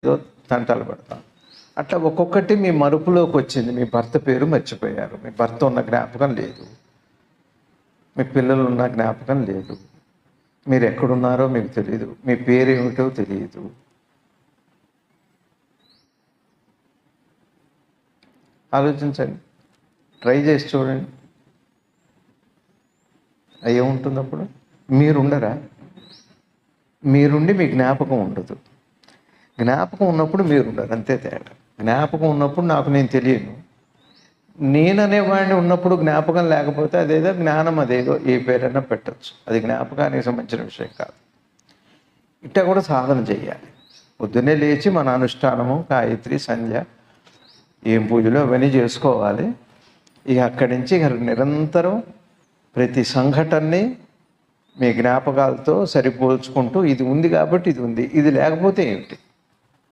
ఏదో తంటాలు పడతాం. అట్లా ఒక్కొక్కటి మీ మరుపులోకి వచ్చింది. మీ భర్త పేరు మర్చిపోయారు, మీ భర్త ఉన్న జ్ఞాపకం లేదు, మీ పిల్లలు ఉన్న జ్ఞాపకం లేదు, మీరు ఎక్కడున్నారో మీకు తెలియదు, మీ పేరు ఏమిటో తెలియదు. ఆలోచించండి, ట్రై చేసి చూడండి. ఏముంటుంది అప్పుడు? మీరుండరా? మీరుండి మీ జ్ఞాపకం ఉండదు. జ్ఞాపకం ఉన్నప్పుడు మీరుండరు, అంతే తేడా. జ్ఞాపకం ఉన్నప్పుడు నాకు నేను తెలియను, నేననేవాడిని ఉన్నప్పుడు జ్ఞాపకం లేకపోతే అదేదో జ్ఞానం, అదేదో ఏ పేరైనా పెట్టచ్చు, అది జ్ఞాపకానికి సంబంధించిన విషయం కాదు. ఇట్లా కూడా సాధన చేయాలి. పొద్దున్నే లేచి మన అనుష్ఠానము, గాయత్రి, సంధ్య, ఏం పూజలు అవన్నీ చేసుకోవాలి. ఇక అక్కడి నుంచి ఇక నిరంతరం ప్రతి సంఘటనని మీ జ్ఞాపకాలతో సరిపోల్చుకుంటూ, ఇది ఉంది కాబట్టి ఇది ఉంది, ఇది లేకపోతే ఏమిటి,